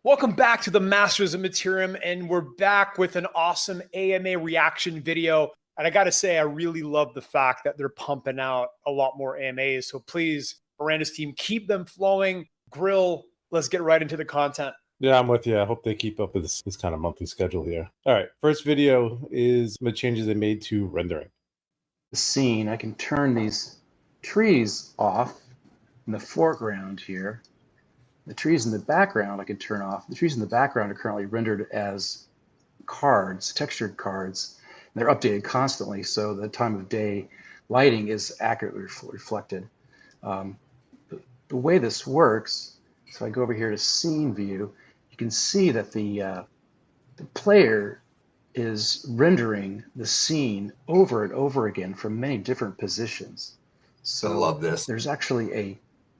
Welcome back to the Masters of Materium, and we're back with an awesome AMA reaction video. And I got to say, I really love the fact that they're pumping out a lot more AMAs. So please, Mirandus team, keep them flowing. Grill, let's get right into the content. Yeah, I'm with you. I hope they keep up with this kind of monthly schedule here. All right, first video is the changes they made to rendering. The scene, I can turn these trees off in the foreground here. The trees in the background I can turn off. The trees in the background are currently rendered as cards, textured cards. And they're updated constantly, so the time of day lighting is accurately reflected. The way this works, so I go over here to scene view, you can see that the player is rendering the scene over and over again from many different positions. So I love this. There's actually a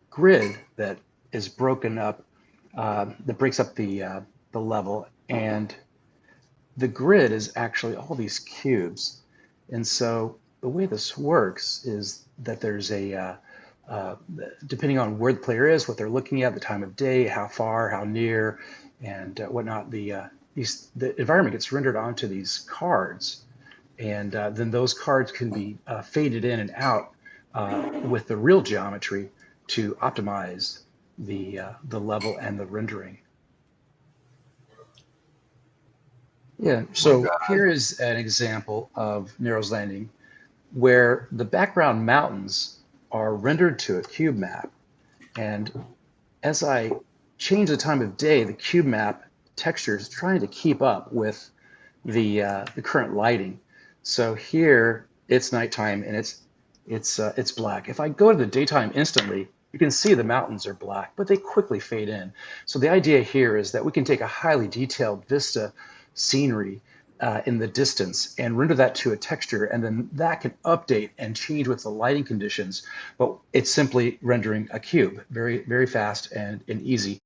grid that is broken up, that breaks up the level, and the grid is actually all these cubes. And so the way this works is that there's a depending on where the player is, what they're looking at, the time of day, how far, how near, and whatnot, the environment gets rendered onto these cards, and then those cards can be faded in and out with the real geometry to optimize the level and the rendering. Yeah, so here is an example of Nero's Landing where the background mountains are rendered to a cube map, and as I change the time of day, the cube map texture is trying to keep up with the current lighting. So here it's nighttime and it's black. If I go to the daytime instantly, you can see the mountains are black, but they quickly fade in. So the idea here is that we can take a highly detailed vista scenery in the distance and render that to a texture, and then that can update and change with the lighting conditions, but it's simply rendering a cube, very, very fast and easy.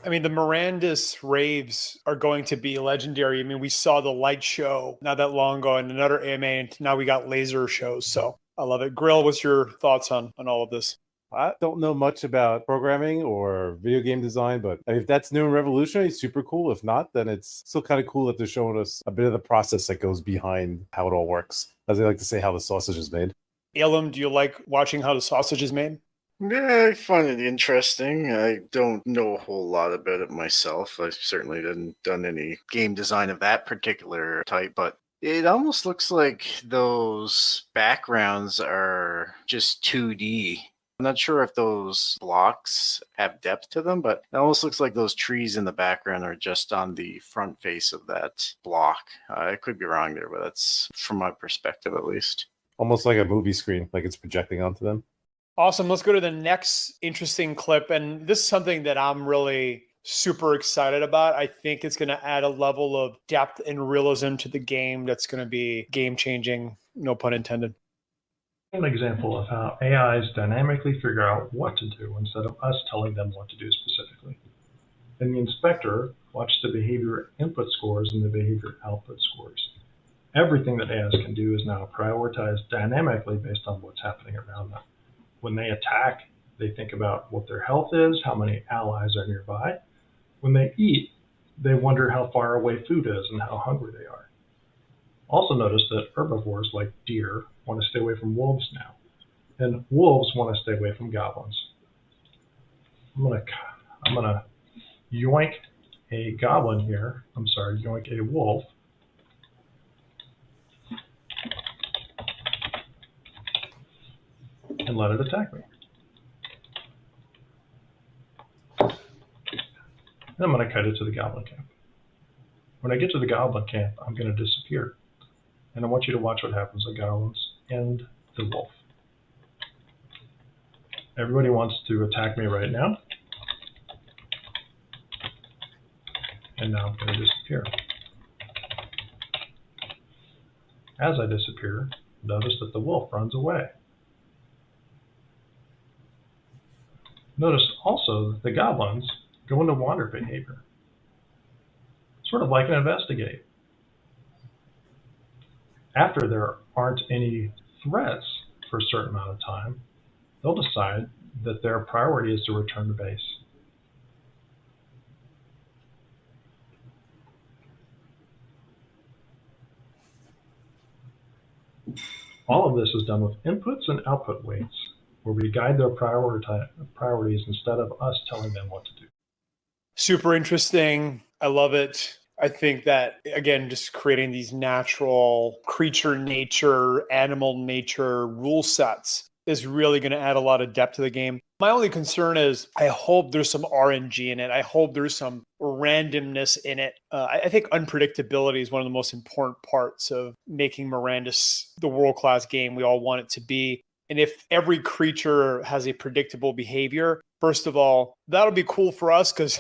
I mean, the Mirandus raves are going to be legendary. I mean, we saw the light show not that long ago and another AMA, and now we got laser shows. So I love it. Grill, what's your thoughts on all of this? I don't know much about programming or video game design, but if that's new and revolutionary, super cool. If not, then it's still kind of cool that they're showing us a bit of the process that goes behind how it all works. As they like to say, how the sausage is made. Elam, do you like watching how the sausage is made? Yeah, I find it interesting. I don't know a whole lot about it myself. I certainly didn't done any game design of that particular type, but it almost looks like those backgrounds are just 2D. I'm not sure if those blocks have depth to them, but it almost looks like those trees in the background are just on the front face of that block. I could be wrong there, but that's from my perspective at least. Almost like a movie screen, like it's projecting onto them. Awesome. Let's go to the next interesting clip. And this is something that I'm really super excited about. I think it's going to add a level of depth and realism to the game that's going to be game-changing, no pun intended. An example of how AIs dynamically figure out what to do instead of us telling them what to do specifically. In the inspector, watch the behavior input scores and the behavior output scores. Everything that AIs can do is now prioritized dynamically based on what's happening around them. When they attack, they think about what their health is, how many allies are nearby. When they eat, they wonder how far away food is and how hungry they are. Also notice that herbivores like deer want to stay away from wolves now, and wolves want to stay away from goblins. I'm gonna yoink a goblin here. I'm sorry, yoink a wolf. And let it attack me. And I'm going to cut it to the goblin camp. When I get to the goblin camp, I'm going to disappear. And I want you to watch what happens to goblins and the wolf. Everybody wants to attack me right now. And now I'm going to disappear. As I disappear, notice that the wolf runs away. Notice also that the goblins go into wander behavior, sort of like an investigate. After there aren't any threats for a certain amount of time, they'll decide that their priority is to return to base. All of this is done with inputs and output weights, where we guide their priorities instead of us telling them what to do. Super interesting. I love it. I think that, again, just creating these natural creature nature, animal nature rule sets is really going to add a lot of depth to the game. My only concern is I hope there's some RNG in it. I hope there's some randomness in it. I think unpredictability is one of the most important parts of making Mirandus the world-class game we all want it to be. And if every creature has a predictable behavior, first of all, that'll be cool for us because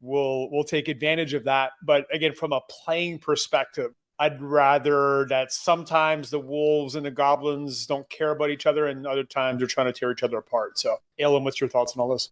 we'll take advantage of that. But again, from a playing perspective, I'd rather that sometimes the wolves and the goblins don't care about each other, and other times they're trying to tear each other apart. So, Alan, what's your thoughts on all this?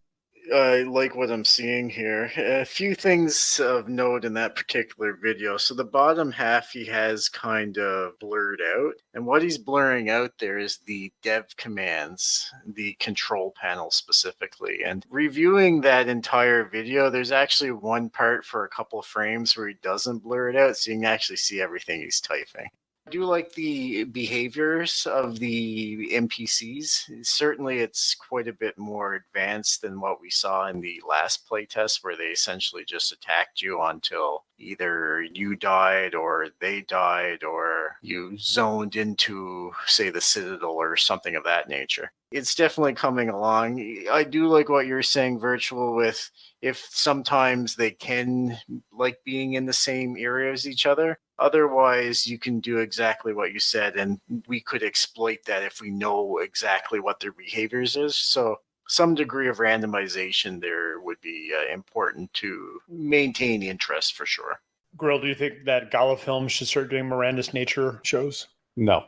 I like what I'm seeing here. A few things of note in that particular video. So the bottom half he has kind of blurred out. And what he's blurring out there is the dev commands, the control panel specifically. And reviewing that entire video, there's actually one part for a couple of frames where he doesn't blur it out, so you can actually see everything he's typing. I do like the behaviors of the NPCs. Certainly, it's quite a bit more advanced than what we saw in the last playtest, where they essentially just attacked you until either you died or they died or you zoned into, say, the Citadel or something of that nature. It's definitely coming along. I do like what you're saying, Virtual, with if sometimes they can like being in the same area as each other. Otherwise, you can do exactly what you said, and we could exploit that if we know exactly what their behaviors is. So some degree of randomization there would be important to maintain interest for sure. Grill, do you think that Gala Films should start doing Mirandus nature shows? No.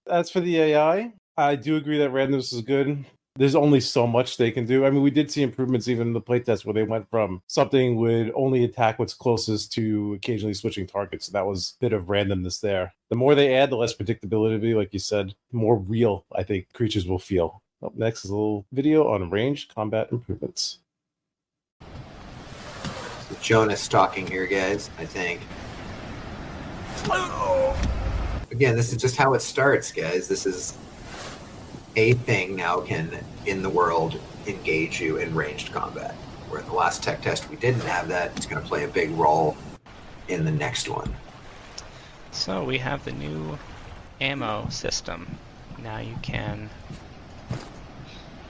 As for the AI, I do agree that randomness is good. There's only so much they can do. I mean, we did see improvements even in the playtest where they went from something would only attack what's closest to occasionally switching targets. So that was a bit of randomness there. The more they add, the less predictability, like you said, the more real I think creatures will feel. Up next is a little video on ranged combat improvements. So Jonas talking here, guys, I think. Again, this is just how it starts, guys. This is a thing now can, in the world, engage you in ranged combat. Where in the last tech test we didn't have that, it's going to play a big role in the next one. So we have the new ammo system. Now you can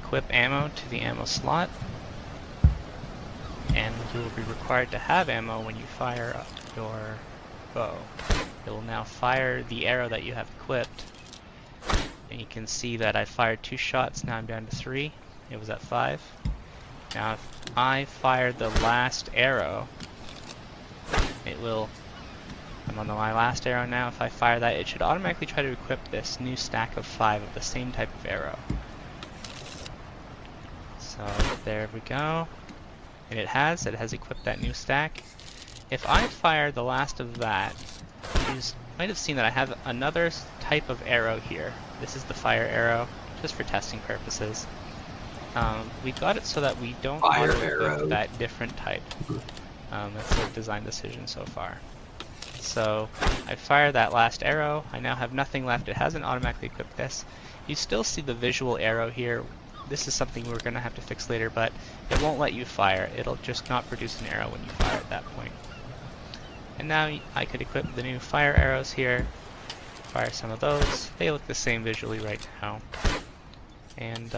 equip ammo to the ammo slot, and you will be required to have ammo when you fire up your bow. It will now fire the arrow that you have equipped. And you can see that I fired 2 shots, now I'm down to 3. It was at 5. Now if I fire the last arrow, it will, I'm on my last arrow now, if I fire that, it should automatically try to equip this new stack of 5 of the same type of arrow. So there we go. And it has equipped that new stack. If I fire the last of that, you might have seen that I have another type of arrow here. This is the fire arrow, just for testing purposes. We got it so that we don't want to equip that different type. That's a design decision so far. So I fire that last arrow. I now have nothing left. It hasn't automatically equipped this. You still see the visual arrow here. This is something we're going to have to fix later, but it won't let you fire. It'll just not produce an arrow when you fire at that point. And now I could equip the new fire arrows here. Fire some of those. They look the same visually right now. And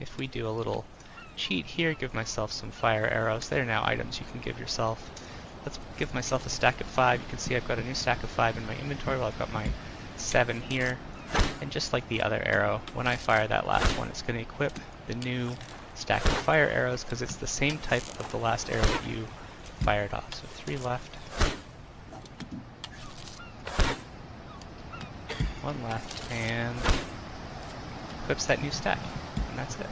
if we do a little cheat here, give myself some fire arrows. They're now items you can give yourself. Let's give myself a stack of 5. You can see I've got a new stack of 5 in my inventory while I've got my 7 here. And just like the other arrow, when I fire that last one, it's going to equip the new stack of fire arrows because it's the same type of the last arrow that you fired off. So 3 left. 1 left, and equips that new stack, and that's it.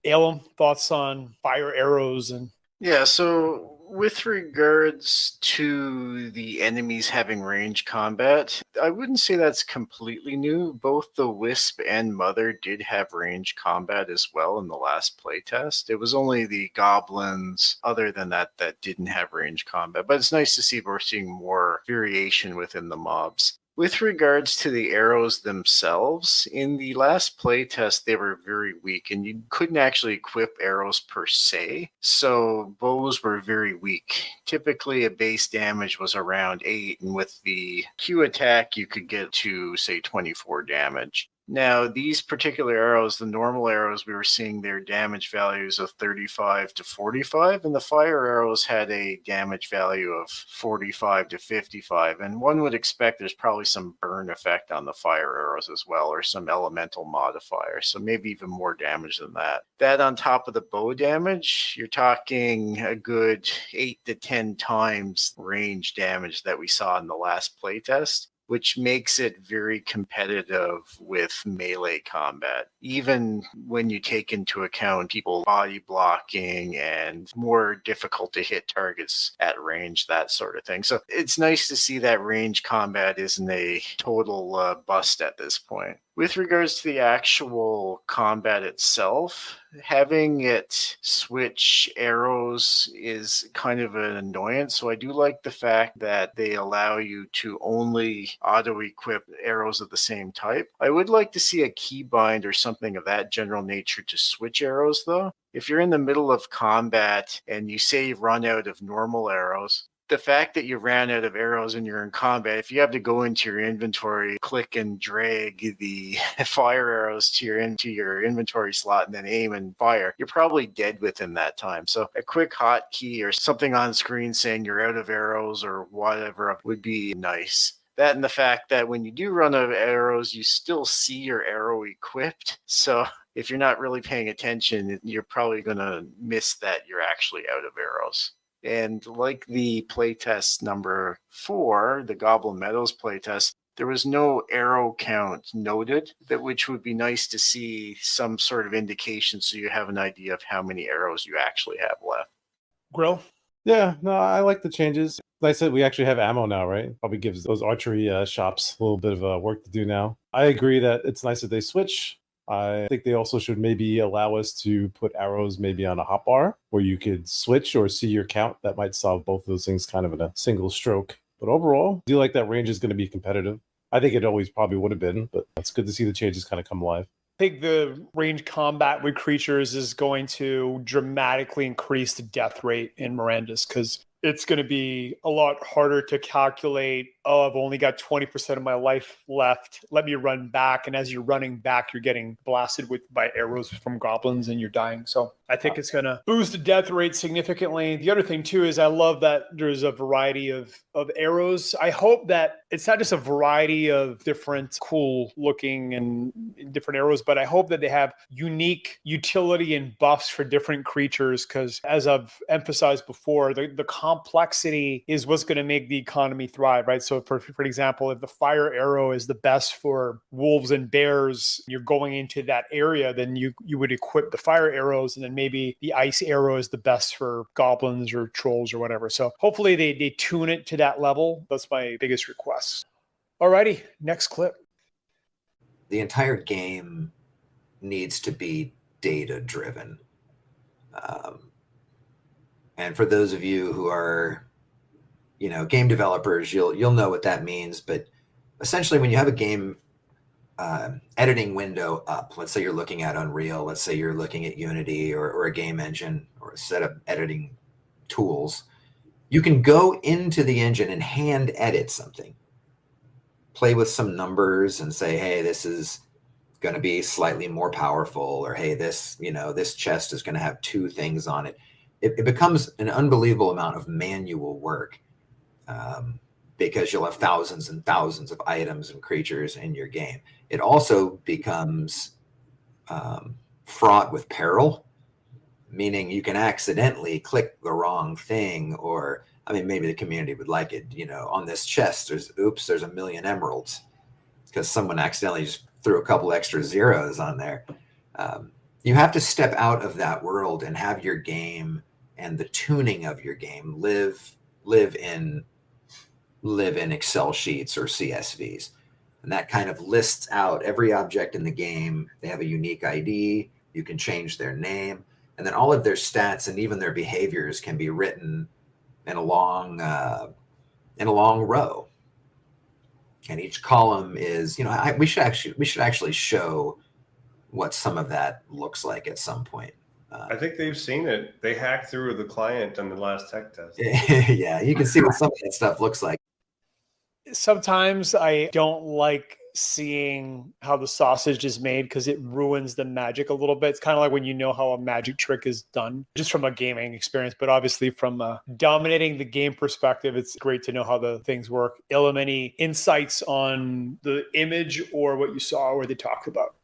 Alum, thoughts on fire arrows? And yeah, so with regards to the enemies having range combat, I wouldn't say that's completely new. Both the Wisp and Mother did have range combat as well in the last playtest. It was only the goblins, other than that, that didn't have range combat. But it's nice to see we're seeing more variation within the mobs. With regards to the arrows themselves, in the last playtest, they were very weak, and you couldn't actually equip arrows per se, so bows were very weak. Typically, a base damage was around 8, and with the Q attack, you could get to, say, 24 damage. Now, these particular arrows, the normal arrows, we were seeing their damage values of 35 to 45, and the fire arrows had a damage value of 45 to 55. And one would expect there's probably some burn effect on the fire arrows as well, or some elemental modifier, so maybe even more damage than that. That on top of the bow damage, you're talking a good 8 to 10 times range damage that we saw in the last playtest, which makes it very competitive with melee combat, even when you take into account people body blocking and more difficult to hit targets at range, that sort of thing. So it's nice to see that range combat isn't a total bust at this point. With regards to the actual combat itself, having it switch arrows is kind of an annoyance. So I do like the fact that they allow you to only auto-equip arrows of the same type. I would like to see a keybind or something of that general nature to switch arrows, though. If you're in the middle of combat and you say you run out of normal arrows, the fact that you ran out of arrows and you're in combat, if you have to go into your inventory, click and drag the fire arrows to your inventory slot and then aim and fire, you're probably dead within that time. So a quick hotkey or something on screen saying you're out of arrows or whatever would be nice. That and the fact that when you do run out of arrows, you still see your arrow equipped. So if you're not really paying attention, you're probably going to miss that you're actually out of arrows. And like the playtest number 4, the Goblin Meadows playtest, there was no arrow count noted, which would be nice to see some sort of indication so you have an idea of how many arrows you actually have left. Grill? Yeah, no, I like the changes. Like I said, we actually have ammo now, right? Probably gives those archery shops a little bit of work to do now. I agree that it's nice that they switch. I think they also should maybe allow us to put arrows maybe on a hotbar where you could switch or see your count. That might solve both of those things kind of in a single stroke. But overall, I do like that range is going to be competitive. I think it always probably would have been, but it's good to see the changes kind of come alive. I think the range combat with creatures is going to dramatically increase the death rate in Mirandus, because it's going to be a lot harder to calculate, oh, I've only got 20% of my life left. Let me run back. And as you're running back, you're getting blasted by arrows from goblins and you're dying. So I think it's going to boost the death rate significantly. The other thing, too, is I love that there's a variety of arrows. I hope that it's not just a variety of different cool looking and different arrows, but I hope that they have unique utility and buffs for different creatures, because as I've emphasized before, the complexity is what's going to make the economy thrive, right? So for example, if the fire arrow is the best for wolves and bears, you're going into that area, then you would equip the fire arrows, and then maybe the ice arrow is the best for goblins or trolls or whatever. So hopefully they tune it to that level. That's my biggest request. Alrighty, next clip. The entire game needs to be data driven. And for those of you who are, game developers, you'll know what that means. But essentially, when you have a game editing window up, let's say you're looking at Unreal, let's say you're looking at Unity or a game engine or a set of editing tools, you can go into the engine and hand edit something, play with some numbers and say, hey, this is going to be slightly more powerful, or hey, this chest is going to have 2 things on it. It becomes an unbelievable amount of manual work, because you'll have thousands and thousands of items and creatures in your game. It also becomes fraught with peril, meaning you can accidentally click the wrong thing, or maybe the community would like it. On this chest, there's 1 million emeralds because someone accidentally just threw a couple extra zeros on there. You have to step out of that world and have your game and the tuning of your game live in Excel sheets or CSVs. And that kind of lists out every object in the game. They have a unique ID. You can change their name. And then all of their stats and even their behaviors can be written in a long row. And each column is, we should actually show what some of that looks like at some point. I think they've seen it. They hacked through the client on the last tech test. Yeah, you can see what some of that stuff looks like. Sometimes I don't like seeing how the sausage is made because it ruins the magic a little bit. It's kind of like when you know how a magic trick is done, just from a gaming experience, but obviously from a dominating the game perspective, it's great to know how the things work. Ilham, any insights on the image or what you saw or they talked about?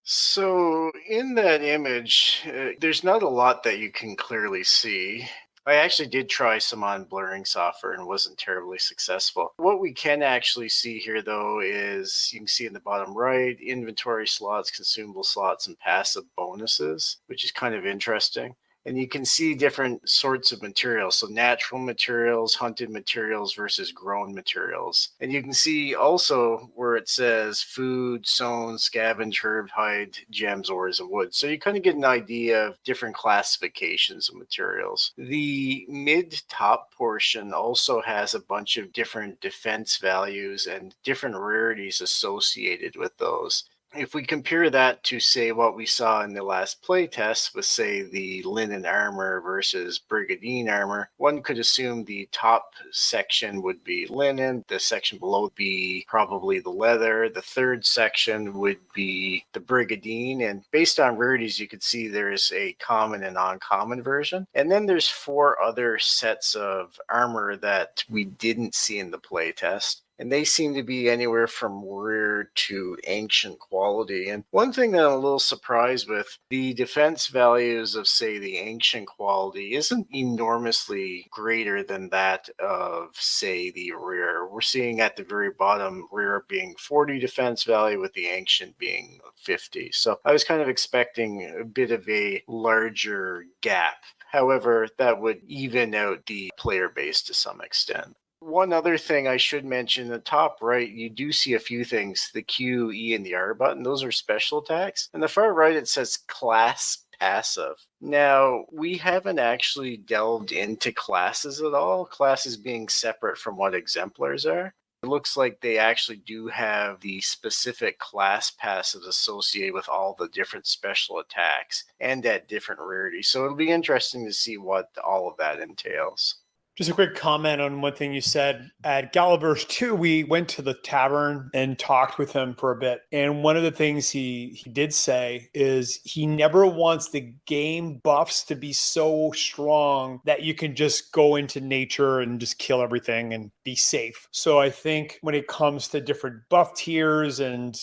So in that image, there's not a lot that you can clearly see. I actually did try some unblurring software and wasn't terribly successful. What we can actually see here, though, is you can see in the bottom right, inventory slots, consumable slots, and passive bonuses, which is kind of interesting. And you can see different sorts of materials. So natural materials, hunted materials versus grown materials. And you can see also where it says food, sown, scavenge, herb, hide, gems, ores, and wood. So you kind of get an idea of different classifications of materials. The mid-top portion also has a bunch of different defense values and different rarities associated with those. If we compare that to, say, what we saw in the last playtest with, say, the linen armor versus brigandine armor, one could assume the top section would be linen, the section below would be probably the leather, the third section would be the brigandine, and based on rarities, you could see there's a common and uncommon version. And then there's 4 other sets of armor that we didn't see in the playtest. And they seem to be anywhere from rare to ancient quality. And one thing that I'm a little surprised with, the defense values of, say, the ancient quality isn't enormously greater than that of, say, the rare. We're seeing at the very bottom, rare being 40 defense value with the ancient being 50. So I was kind of expecting a bit of a larger gap. However, that would even out the player base to some extent. One other thing I should mention, in the top right, you do see a few things, the Q, E, and the R button. Those are special attacks. And the far right, it says class passive. Now, we haven't actually delved into classes at all, classes being separate from what exemplars are. It looks like they actually do have the specific class passives associated with all the different special attacks and at different rarities. So it'll be interesting to see what all of that entails. Just a quick comment on one thing you said. At Galaverse 2, we went to the tavern and talked with him for a bit. And one of the things he did say is he never wants the game buffs to be so strong that you can just go into nature and just kill everything and be safe. So I think when it comes to different buff tiers and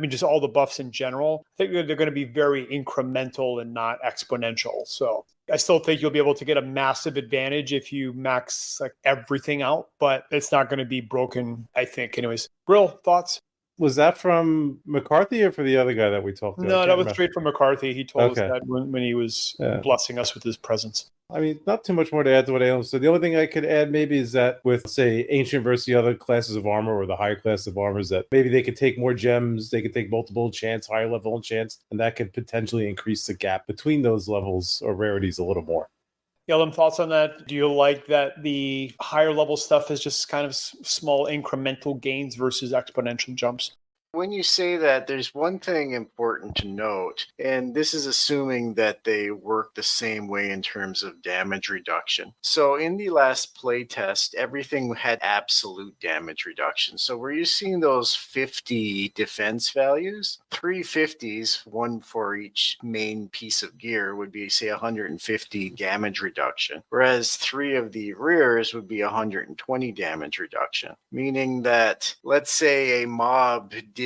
just all the buffs in general, I think they're going to be very incremental and not exponential. So I still think you'll be able to get a massive advantage if you max like everything out, but it's not going to be broken, I think. Anyways, Brill, thoughts? Was that from McCarthy or for the other guy that we talked to? No, that was straight from McCarthy. He told us that when he was blessing us with his presence. I mean, not too much more to add to what Alan said. The only thing I could add maybe is that with, say, ancient versus the other classes of armor or the higher class of armor, is that maybe they could take more gems, they could take multiple enchants, higher level enchants, and that could potentially increase the gap between those levels or rarities a little more. Ilham, thoughts on that? Do you like that the higher level stuff is just kind of small incremental gains versus exponential jumps? When you say that, there's one thing important to note, and this is assuming that they work the same way in terms of damage reduction. So in the last playtest, everything had absolute damage reduction. So were you seeing those 50 defense values? 3 50s, one for each main piece of gear, would be, say, 150 damage reduction, whereas 3 of the rears would be 120 damage reduction, meaning that, let's say a mob did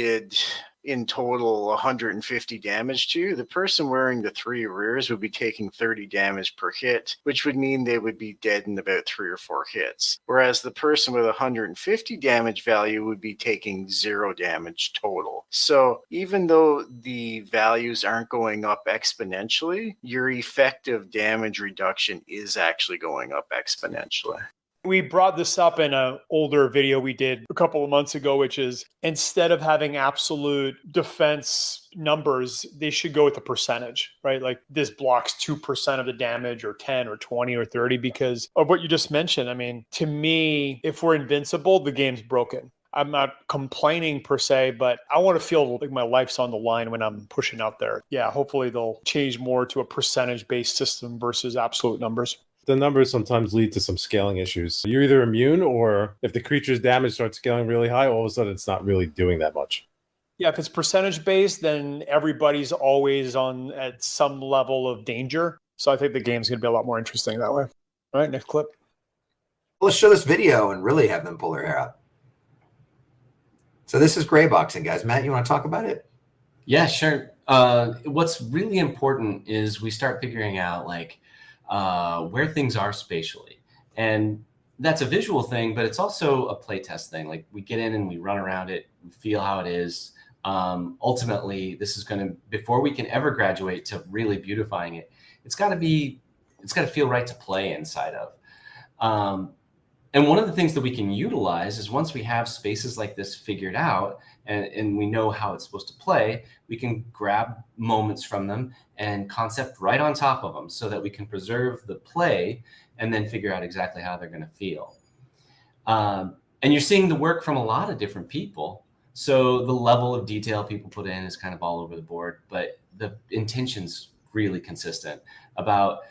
in total 150 damage to you, the person wearing the 3 rears would be taking 30 damage per hit, which would mean they would be dead in about 3 or 4 hits. Whereas the person with 150 damage value would be taking 0 damage total. So even though the values aren't going up exponentially, your effective damage reduction is actually going up exponentially. We brought this up in an older video we did a couple of months ago, which is instead of having absolute defense numbers, they should go with the percentage, right? Like this blocks 2% of the damage or 10 or 20 or 30 because of what you just mentioned. I mean, to me, if we're invincible, the game's broken. I'm not complaining per se, but I want to feel like my life's on the line when I'm pushing out there. Yeah, hopefully they'll change more to a percentage-based system versus absolute numbers. The numbers sometimes lead to some scaling issues. You're either immune, or if the creature's damage starts scaling really high, all of a sudden it's not really doing that much. Yeah, if it's percentage-based, then everybody's always on at some level of danger. So I think the game's going to be a lot more interesting that way. All right, next clip. Let's show this video and really have them pull their hair out. So this is gray boxing, guys. Matt, you want to talk about it? Yeah, sure. What's really important is we start figuring out like where things are spatially. And that's a visual thing, but it's also a playtest thing. Like we get in and we run around it, we feel how it is. Ultimately, this is going to, before we can ever graduate to really beautifying it, it's got to feel right to play inside of. And one of the things that we can utilize is once we have spaces like this figured out and we know how it's supposed to play, we can grab moments from them and concept right on top of them so that we can preserve the play and then figure out exactly how they're going to feel. And you're seeing the work from a lot of different people. So the level of detail people put in is kind of all over the board, but the intention's really consistent about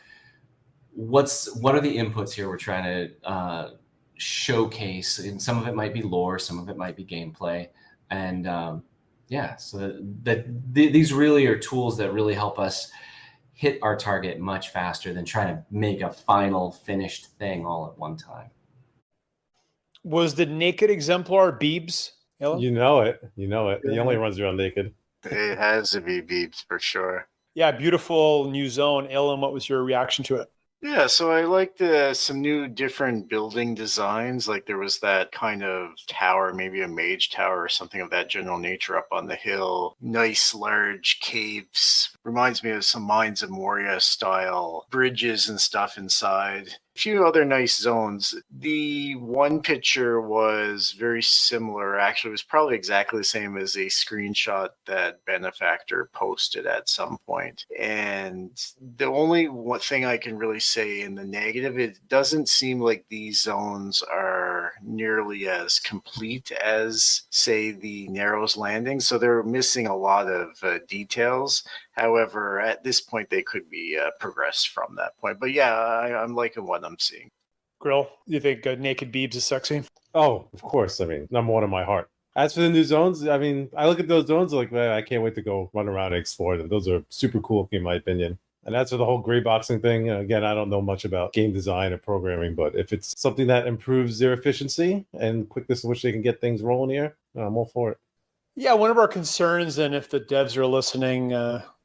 what are the inputs here we're trying to showcase, and some of it might be lore, some of it might be gameplay, and so these really are tools that really help us hit our target much faster than trying to make a final finished thing all at one time. Was the naked exemplar Beebs? Hello? You know it. He only runs around naked. It has to be beeps for sure. Yeah, beautiful new zone. Ellen, what was your reaction to it? Yeah, so I liked some new different building designs. Like there was that kind of tower, maybe a mage tower or something of that general nature up on the hill. Nice large caves. Reminds me of some Mines of Moria style bridges and stuff inside. A few other nice zones. The one picture was very similar. Actually, it was probably exactly the same as a screenshot that Benefactor posted at some point. And the only one thing I can really say in the negative, it doesn't seem like these zones are nearly as complete as, say, the Narrows Landing. So they're missing a lot of details. However, at this point, they could be progressed from that point. But yeah, I'm liking what I'm seeing. Grill, you think naked Beebs is sexy? Oh, of course. I mean, number one in my heart. As for the new zones, I mean, I look at those zones like, man, I can't wait to go run around and explore them. Those are super cool, in my opinion. And as for the whole gray boxing thing, again, I don't know much about game design or programming, but if it's something that improves their efficiency and quickness in which they can get things rolling here, I'm all for it. Yeah, one of our concerns, and if the devs are listening,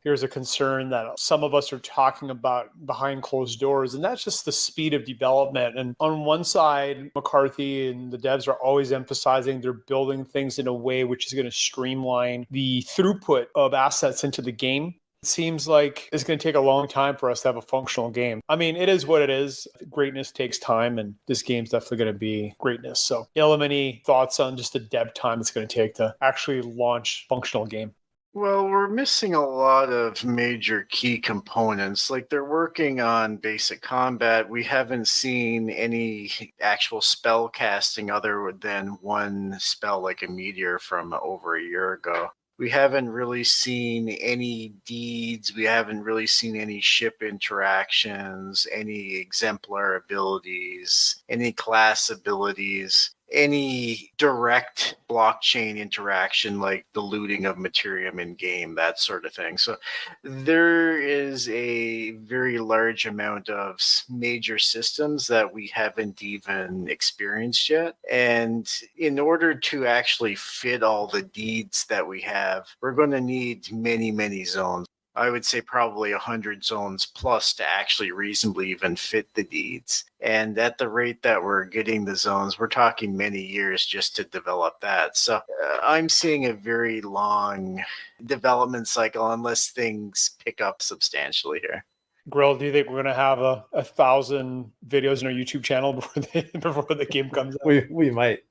here's a concern that some of us are talking about behind closed doors, and that's just the speed of development. And on one side, McCarthy and the devs are always emphasizing they're building things in a way which is going to streamline the throughput of assets into the game. It seems like it's going to take a long time for us to have a functional game. I mean, it is what it is. Greatness takes time, and this game's definitely going to be greatness. So, Ilham, any thoughts on just the dev time it's going to take to actually launch a functional game? Well, we're missing a lot of major key components. Like they're working on basic combat. We haven't seen any actual spell casting other than one spell like a meteor from over a year ago. We haven't really seen any deeds. We haven't really seen any ship interactions, any exemplar abilities, any class abilities. any direct blockchain interaction like the looting of Materium in game, that sort of thing. So there is a very large amount of major systems that we haven't even experienced yet. And in order to actually fit all the deeds that we have, we're going to need many, many zones. I would say probably 100 zones plus to actually reasonably even fit the deeds. And at the rate that we're getting the zones, we're talking many years just to develop that. So I'm seeing a very long development cycle unless things pick up substantially here. Grill, do you think we're going to have 1,000 videos on our YouTube channel before the game comes out? We might.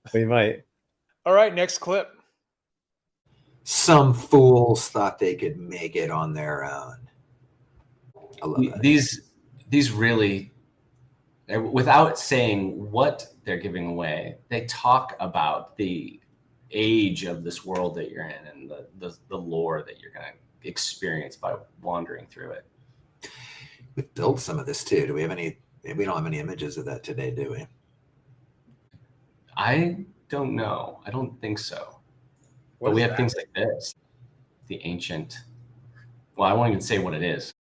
All right, next clip. Some fools thought they could make it on their own. I love that. These really, without saying what they're giving away, they talk about the age of this world that you're in and the lore that you're going to experience by wandering through it. We've built some of this too. Do we have any? We don't have any images of that today, do we? I don't know. I don't think so. But we have things like this, the ancient. Well, I won't even say what it is.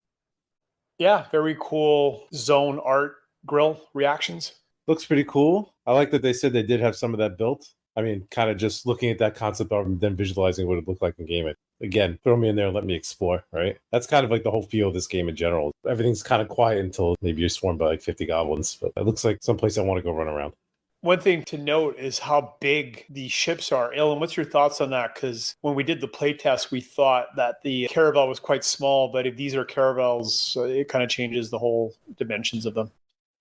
Yeah, very cool zone art grill reactions. Looks pretty cool. I like that they said they did have some of that built. I mean, kind of just looking at that concept art and then visualizing what it looked like in game. Again, throw me in there and let me explore, right? That's kind of like the whole feel of this game in general. Everything's kind of quiet until maybe you're swarmed by like 50 goblins. But it looks like someplace I want to go run around. One thing to note is how big these ships are. Ellen, what's your thoughts on that? Because when we did the playtest, we thought that the caravel was quite small, but if these are caravels, it kind of changes the whole dimensions of them.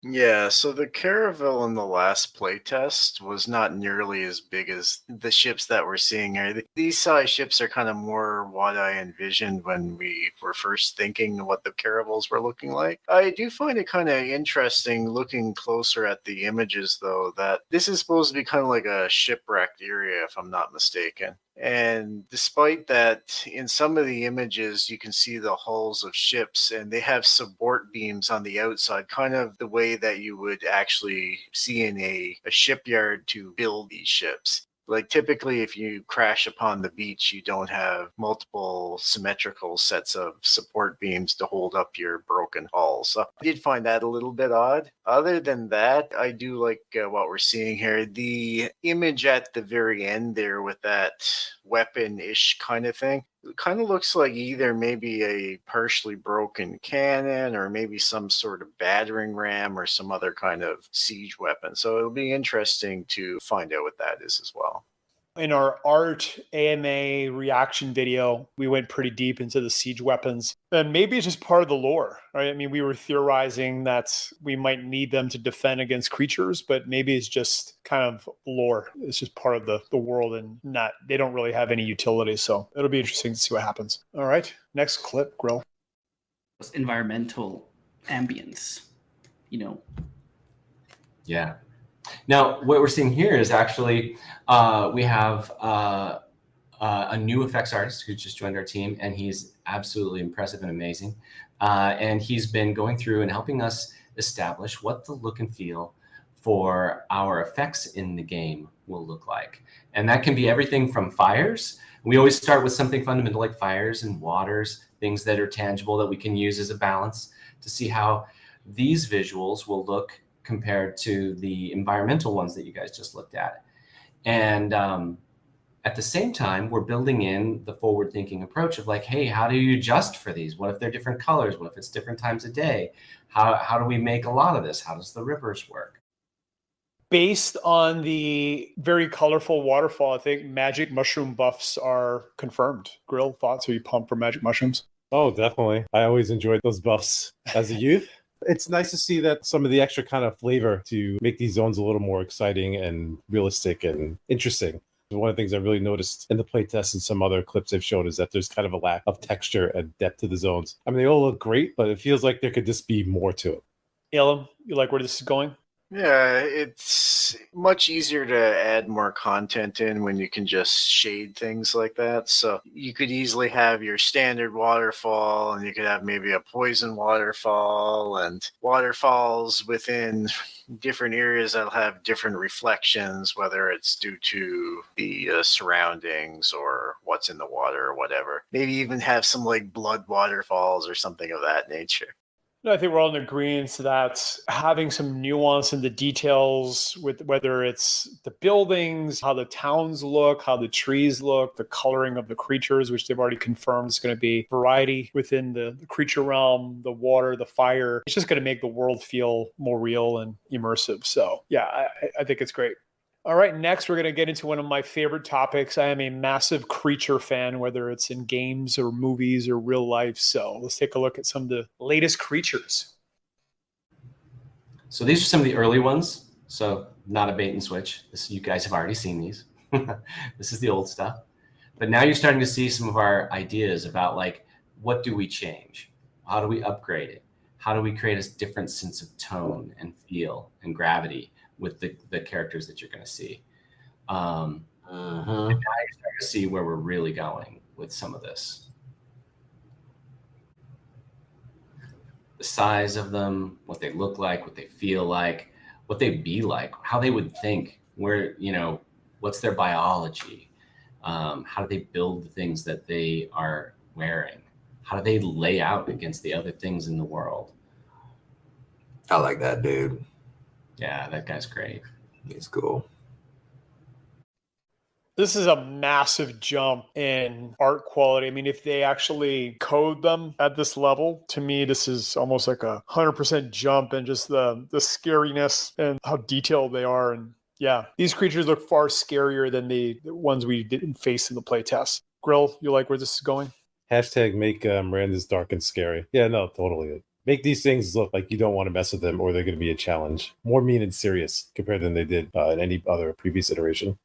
Yeah, so the caravel in the last playtest was not nearly as big as the ships that we're seeing here. These size ships are kind of more what I envisioned when we were first thinking what the caravels were looking like. I do find it kind of interesting looking closer at the images, though, that this is supposed to be kind of like a shipwrecked area, if I'm not mistaken. And despite that, in some of the images, you can see the hulls of ships and they have support beams on the outside, kind of the way that you would actually see in a shipyard to build these ships. Like typically, if you crash upon the beach, you don't have multiple symmetrical sets of support beams to hold up your broken hull. So I did find that a little bit odd. Other than that, I do like what we're seeing here. The image at the very end there with that weapon-ish kind of thing, it kind of looks like either maybe a partially broken cannon or maybe some sort of battering ram or some other kind of siege weapon. So it'll be interesting to find out what that is as well. In our art AMA reaction video, we went pretty deep into the siege weapons. And maybe it's just part of the lore, right? I mean, we were theorizing that we might need them to defend against creatures, but maybe it's just kind of lore. It's just part of the world and they don't really have any utility. So it'll be interesting to see what happens. All right, next clip, Grill. Environmental ambience, Yeah. Now, what we're seeing here is actually we have a new effects artist who just joined our team, and he's absolutely impressive and amazing. And he's been going through and helping us establish what the look and feel for our effects in the game will look like. And that can be everything from fires. We always start with something fundamental like fires and waters, things that are tangible that we can use as a balance to see how these visuals will look compared to the environmental ones that you guys just looked at. And at the same time, we're building in the forward-thinking approach of like, hey, how do you adjust for these? What if they're different colors? What if it's different times of day? How do we make a lot of this? How does the rivers work? Based on the very colorful waterfall, I think magic mushroom buffs are confirmed. Grill, thoughts? Are you pumped for magic mushrooms? Oh, definitely. I always enjoyed those buffs as a youth. It's nice to see that some of the extra kind of flavor to make these zones a little more exciting and realistic and interesting. One of the things I really noticed in the playtest and some other clips they've shown is that there's kind of a lack of texture and depth to the zones. I mean, they all look great, but it feels like there could just be more to it. Elam, you like where this is going? Yeah, it's much easier to add more content in when you can just shade things like that. So you could easily have your standard waterfall, and you could have maybe a poison waterfall, and waterfalls within different areas that'll have different reflections, whether it's due to the surroundings or what's in the water or whatever. Maybe even have some like blood waterfalls or something of that nature. I think we're all in agreement that having some nuance in the details, with whether it's the buildings, how the towns look, how the trees look, the coloring of the creatures, which they've already confirmed is going to be variety within the creature realm, the water, the fire. It's just going to make the world feel more real and immersive. So yeah, I think it's great. All right, next we're going to get into one of my favorite topics. I am a massive creature fan, whether it's in games or movies or real life. So let's take a look at some of the latest creatures. So these are some of the early ones. So not a bait and switch. You guys have already seen these. This is the old stuff. But now you're starting to see some of our ideas about like, what do we change? How do we upgrade it? How do we create a different sense of tone and feel and gravity with the characters that you're going to see? And now you're starting to see where we're really going with some of this. The size of them, what they look like, what they feel like, what they'd be like, how they would think, where, what's their biology? How do they build the things that they are wearing? How do they lay out against the other things in the world? I like that dude. Yeah, that guy's great. He's cool. This is a massive jump in art quality. I mean, if they actually code them at this level, to me, this is almost like 100% jump in just the scariness and how detailed they are. And yeah, these creatures look far scarier than the ones we didn't face in the playtest. Grill, you like where this is going? Hashtag make Mirandus dark and scary. Yeah, no, totally. Make these things look like you don't want to mess with them, or they're going to be a challenge. More mean and serious compared than they did in any other previous iteration.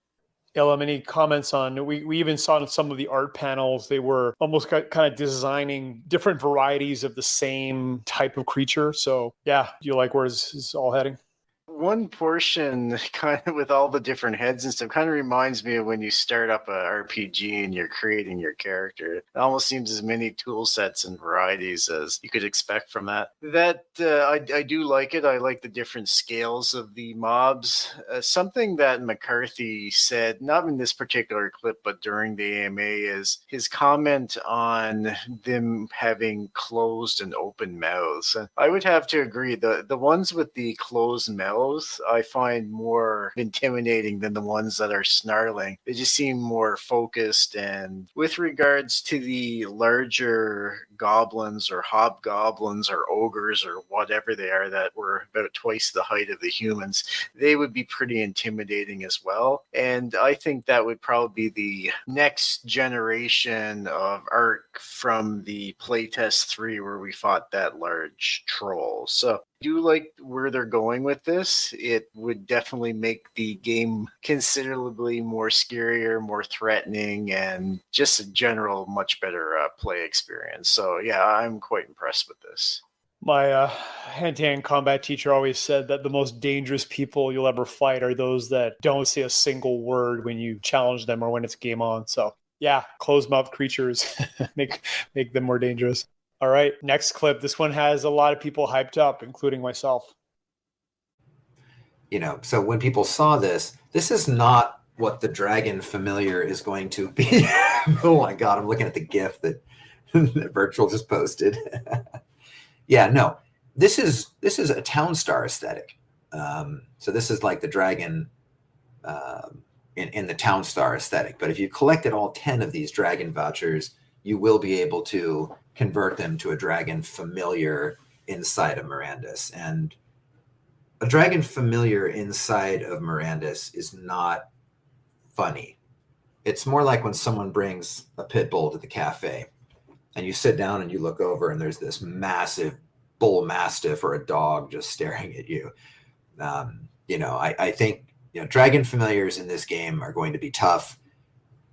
Elam, any comments on, we even saw in some of the art panels, they were almost kind of designing different varieties of the same type of creature. So yeah, do you like where this is all heading? One portion, kind of with all the different heads and stuff, kind of reminds me of when you start up a RPG and you're creating your character. It almost seems as many tool sets and varieties as you could expect from that. I do like it. I like the different scales of the mobs. Something that McCarthy said, not in this particular clip, but during the AMA, is his comment on them having closed and open mouths. And I would have to agree. The ones with the closed mouths I find more intimidating than the ones that are snarling. They just seem more focused. And with regards to the larger goblins or hobgoblins or ogres or whatever they are that were about twice the height of the humans, they would be pretty intimidating as well. And I think that would probably be the next generation of art from the playtest 3 where we fought that large troll. So I do like where they're going with this. It would definitely make the game considerably more scarier, more threatening, and just a general much better play experience. So yeah, I'm quite impressed with this. My hand-to-hand combat teacher always said that the most dangerous people you'll ever fight are those that don't say a single word when you challenge them or when it's game on. So yeah, closed-mouth creatures make them more dangerous. All right, next clip. This one has a lot of people hyped up, including myself. So when people saw this is not what the dragon familiar is going to be. Oh my God, I'm looking at the GIF that Virtual just posted. Yeah, no, this is a town star aesthetic. So this is like the dragon in the town star aesthetic. But if you collected all 10 of these dragon vouchers, you will be able to convert them to a dragon familiar inside of Mirandus. And a dragon familiar inside of Mirandus is not funny. It's more like when someone brings a pit bull to the cafe and you sit down and you look over and there's this massive bull mastiff or a dog just staring at you. I think dragon familiars in this game are going to be tough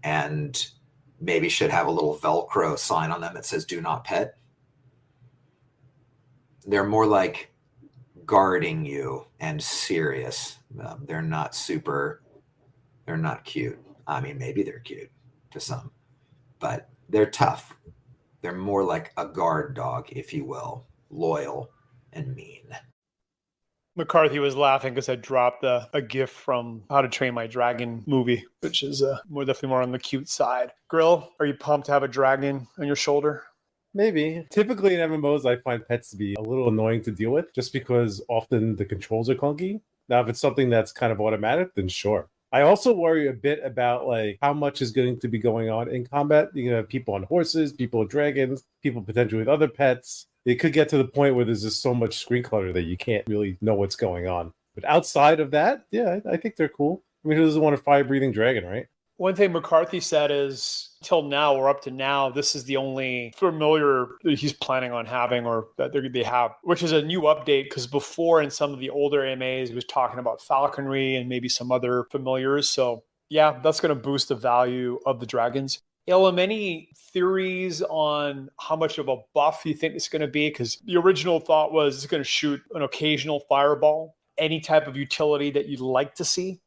and maybe should have a little Velcro sign on them that says "Do not pet." They're more like guarding you and serious. They're not cute. I mean, maybe they're cute to some, but they're tough. They're more like a guard dog, if you will, loyal and mean. McCarthy was laughing because I dropped a GIF from How to Train My Dragon movie, which is definitely more on the cute side. Grill, are you pumped to have a dragon on your shoulder? Maybe. Typically in MMOs, I find pets to be a little annoying to deal with just because often the controls are clunky. Now, if it's something that's kind of automatic, then sure. I also worry a bit about like how much is going to be going on in combat. You know, people on horses, people with dragons, people potentially with other pets. It could get to the point where there's just so much screen clutter that you can't really know what's going on. But outside of that, yeah, I think they're cool. I mean, who doesn't want a fire-breathing dragon, right? One thing McCarthy said is, till now, or up to now, this is the only familiar that he's planning on having or that they have, which is a new update because before in some of the older AMAs, he was talking about falconry and maybe some other familiars. So yeah, that's going to boost the value of the dragons. Ilham, any theories on how much of a buff you think it's going to be? Because the original thought was it's going to shoot an occasional fireball. Any type of utility that you'd like to see?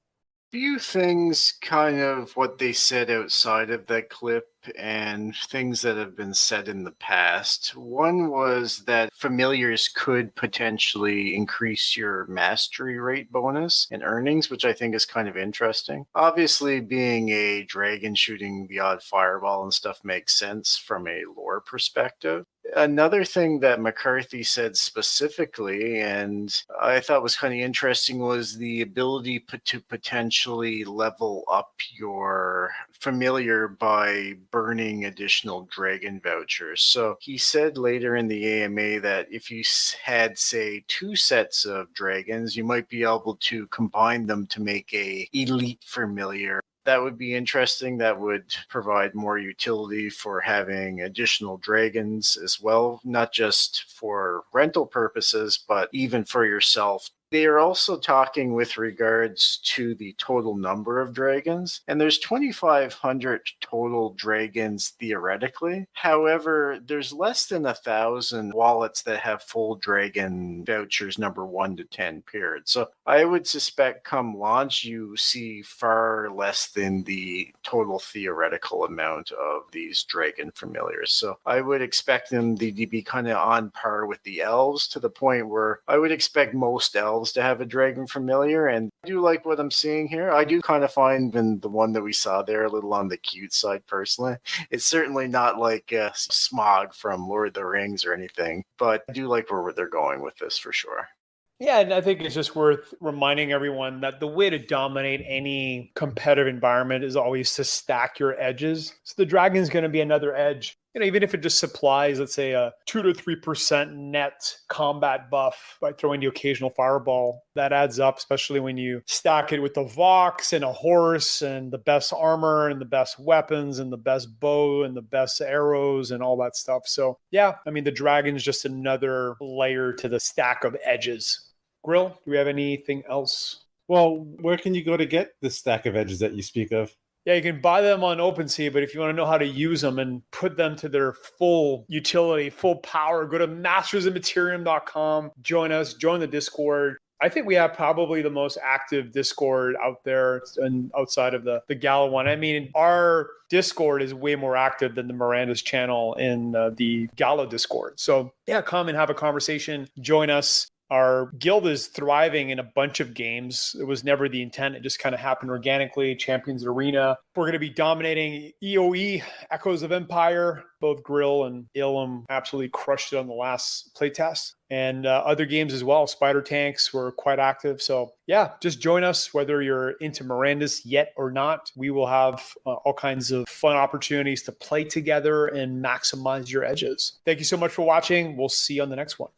Few things kind of what they said outside of that clip and things that have been said in the past. One was that familiars could potentially increase your mastery rate bonus and earnings, which I think is kind of interesting. Obviously, being a dragon shooting the odd fireball and stuff makes sense from a lore perspective. Another thing that McCarthy said specifically, and I thought was kind of interesting, was the ability to potentially level up your familiar by burning additional dragon vouchers. So he said later in the AMA that if you had, say, 2 sets of dragons, you might be able to combine them to make a elite familiar. That would be interesting. That would provide more utility for having additional dragons as well, not just for rental purposes, but even for yourself. They are also talking with regards to the total number of dragons, and there's 2,500 total dragons theoretically. However, there's less than 1,000 wallets that have full dragon vouchers number 1 to 10 period. So I would suspect come launch, you see far less than the total theoretical amount of these dragon familiars. So I would expect them to be kind of on par with the elves, to the point where I would expect most elves to have a dragon familiar, and I do like what I'm seeing here. I do kind of find the one that we saw there a little on the cute side personally. It's certainly not like Smog from Lord of the Rings or anything, but I do like where they're going with this for sure. Yeah, and I think it's just worth reminding everyone that the way to dominate any competitive environment is always to stack your edges. So the dragon's going to be another edge. You know, even if it just supplies, let's say, a 2 to 3% net combat buff by throwing the occasional fireball, that adds up, especially when you stack it with the Vox and a horse and the best armor and the best weapons and the best bow and the best arrows and all that stuff. So yeah, I mean, the dragon's just another layer to the stack of edges. Grill, do we have anything else? Well, where can you go to get this stack of edges that you speak of? Yeah, you can buy them on OpenSea, but if you want to know how to use them and put them to their full utility, full power, go to mastersofmaterium.com, join us, join the Discord. I think we have probably the most active Discord out there and outside of the Gala one. I mean, our Discord is way more active than the Mirandus channel in the Gala Discord. So yeah, come and have a conversation, join us. Our guild is thriving in a bunch of games. It was never the intent. It just kind of happened organically. Champions Arena. We're going to be dominating EOE, Echoes of Empire. Both Grill and Ilham absolutely crushed it on the last playtest. And other games as well. Spider Tanks were quite active. So yeah, just join us, whether you're into Mirandus yet or not. We will have all kinds of fun opportunities to play together and maximize your edges. Thank you so much for watching. We'll see you on the next one.